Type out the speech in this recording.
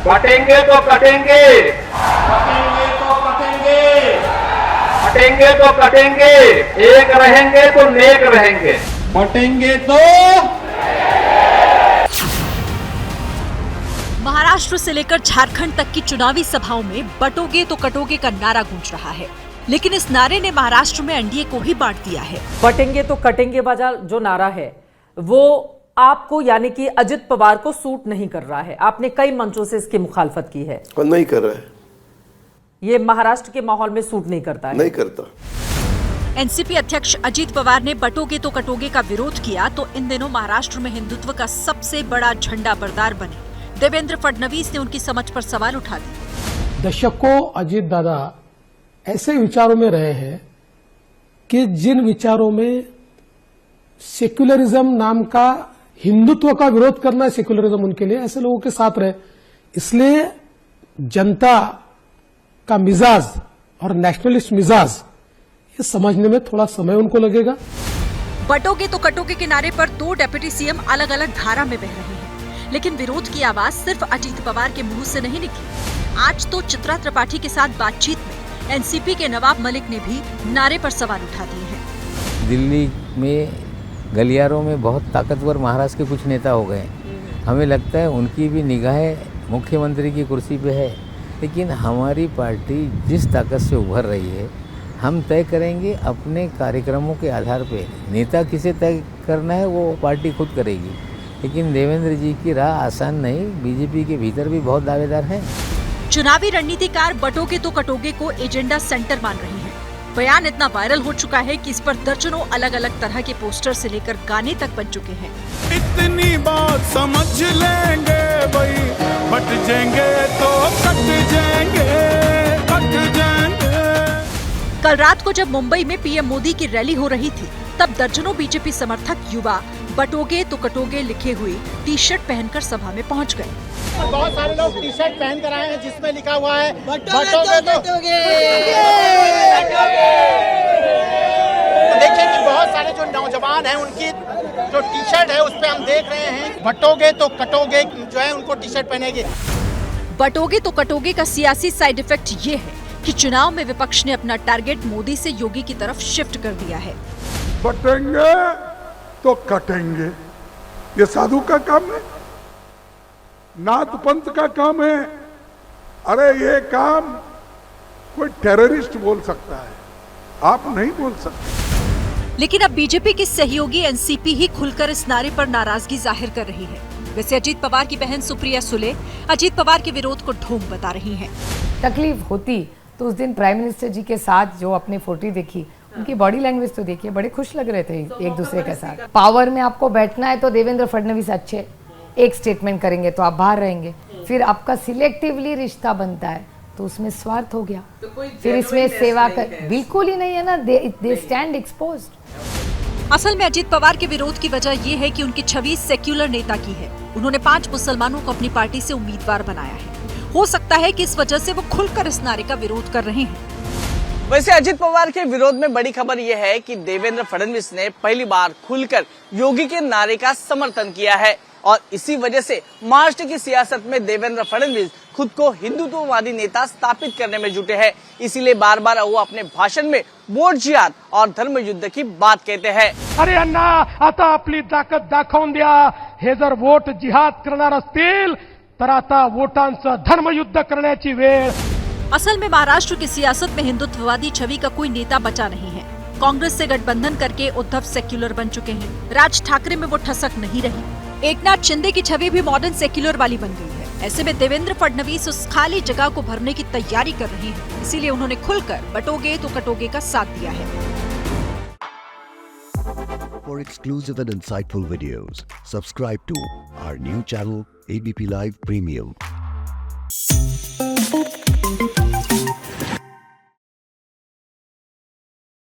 कटेंगे तो कटेंगे, कटेंगे तो कटेंगे, कटेंगे तो कटेंगे, एक रहेंगे तो नेक रहेंगे। बटेंगे तो। महाराष्ट्र से लेकर झारखंड तक की चुनावी सभाओं में बटोगे तो कटोगे का नारा गूंज रहा है, लेकिन इस नारे ने महाराष्ट्र में एनडीए को ही बांट दिया है। बटेंगे तो कटेंगे वाला जो नारा है वो आपको यानी कि अजित पवार को सूट नहीं कर रहा है। आपने कई मंचों से इसकी मुखालफत की है। नहीं कर रहा है, ये महाराष्ट्र के माहौल में सूट नहीं करता है। नहीं करता। एनसीपी अध्यक्ष अजित पवार ने बटोगे तो कटोगे का विरोध किया तो इन दिनों महाराष्ट्र में हिंदुत्व का सबसे बड़ा झंडा बरदार बने देवेंद्र फडणवीस ने उनकी समझ पर सवाल उठा दिए। दशकों अजित दादा ऐसे विचारों में रहे हैं कि जिन विचारों में सेक्युलरिज्म नाम का, हिंदुत्व का विरोध करना है सेक्युलरिज्म उनके लिए, ऐसे लोगों के साथ रहे। इसलिए जनता का मिजाज और नेशनलिस्ट मिजाज ये समझने में थोड़ा समय उनको लगेगा। बटोगे तो कटोगे के नारे पर दो डेप्यूटी सीएम अलग अलग धारा में बह रहे हैं, लेकिन विरोध की आवाज सिर्फ अजित पवार के मुंह से नहीं निकली। आज तो चित्रा त्रिपाठी के साथ बातचीत में एनसीपी के नवाब मलिक ने भी नारे पर सवाल उठा दिए हैं। दिल्ली में गलियारों में बहुत ताकतवर महाराष्ट्र के कुछ नेता हो गए। हमें लगता है उनकी भी निगाहें मुख्यमंत्री की कुर्सी पे है, लेकिन हमारी पार्टी जिस ताकत से उभर रही है, हम तय करेंगे अपने कार्यक्रमों के आधार पे। नेता किसे तय करना है वो पार्टी खुद करेगी, लेकिन देवेंद्र जी की राह आसान नहीं। बीजेपी के भीतर भी बहुत दावेदार हैं। चुनावी रणनीतिकार बटोगे तो कटोगे को एजेंडा सेंटर मान रहे हैं। बयान इतना वायरल हो चुका है कि इस पर दर्जनों अलग अलग तरह के पोस्टर से लेकर गाने तक बन चुके हैं। इतनी बात समझ लेंगे भाई, बट जाएंगे तो कट जाएंगे, कट जाएंगे। कल रात को जब मुंबई में पीएम मोदी की रैली हो रही थी, तब दर्जनों बीजेपी समर्थक युवा बटोगे तो कटोगे लिखे हुए टी शर्ट पहनकर सभा में पहुंच गए। बहुत सारे लोग टी शर्ट पहन कर आए हैं जिसमें लिखा हुआ है बटोगे तो कटोगे। तो देखिए कि बहुत सारे जो नौजवान हैं उनकी जो टी शर्ट है उस पे हम देख रहे हैं बटोगे तो कटोगे जो है उनको टी शर्ट पहनेगी। बटोगे तो कटोगे का सियासी साइड इफेक्ट ये है कि चुनाव में विपक्ष ने अपना टारगेट मोदी से योगी की तरफ शिफ्ट कर दिया है। बटेंगे तो कटेंगे, ये साधु का काम है, नाथ पंथ का काम है। अरे ये काम कोई टेररिस्ट बोल सकता है, आप नहीं बोल सकते। लेकिन अब बीजेपी की सहयोगी एनसीपी ही खुलकर इस नारे पर नाराजगी जाहिर कर रही है। वैसे अजीत पवार की बहन सुप्रिया सुले अजीत पवार के विरोध को ढोंग बता रही हैं। तकलीफ होती तो उस दिन प्राइम मिनिस्टर जी के साथ जो अपने फोटो देखी, उनकी बॉडी लैंग्वेज तो देखिए, बड़े खुश लग रहे थे एक दूसरे के साथ। पावर में आपको बैठना है तो देवेंद्र फडणवीस अच्छे एक स्टेटमेंट करेंगे तो आप बाहर रहेंगे, फिर आपका सिलेक्टिवली रिश्ता बनता है तो उसमें स्वार्थ हो गया। फिर इसमें सेवा कर बिल्कुल ही नहीं है ना, दे स्टैंड एक्सपोज्ड। असल में अजीत पवार के विरोध की वजह ये है कि उनकी छवि सेक्युलर नेता की है। उन्होंने 5 मुसलमानों को अपनी पार्टी से उम्मीदवार बनाया है। हो सकता है कि इस वजह से वो खुलकर इस नारे का विरोध कर रहे हैं। वैसे अजित पवार के विरोध में बड़ी खबर यह है कि देवेंद्र फडणवीस ने पहली बार खुलकर योगी के नारे का समर्थन किया है और इसी वजह से महाराष्ट्र की सियासत में देवेंद्र फडणवीस खुद को हिंदुत्ववादी नेता स्थापित करने में जुटे हैं। इसीलिए बार बार वो अपने भाषण में वोट जिहाद और धर्म युद्ध की बात कहते हैं। अरे अण्णा, आता आपली ताकद दाखवून द्या। हे जर वोट जिहाद करणार असतील तर आता वोटांचं धर्मयुद्ध करण्याची वेळ। असल में महाराष्ट्र की सियासत में हिंदुत्ववादी छवि का कोई नेता बचा नहीं है। कांग्रेस से गठबंधन करके उद्धव सेक्युलर बन चुके हैं। राज ठाकरे में वो ठसक नहीं रही। एकनाथ शिंदे की छवि भी मॉडर्न सेक्युलर वाली बन गई है। ऐसे में देवेंद्र फडणवीस उस खाली जगह को भरने की तैयारी कर रहे हैं। इसीलिए उन्होंने खुलकर बटोगे तो कटोगे का साथ दिया है। For exclusive and insightful videos, subscribe to our new channel ABP Live Premium.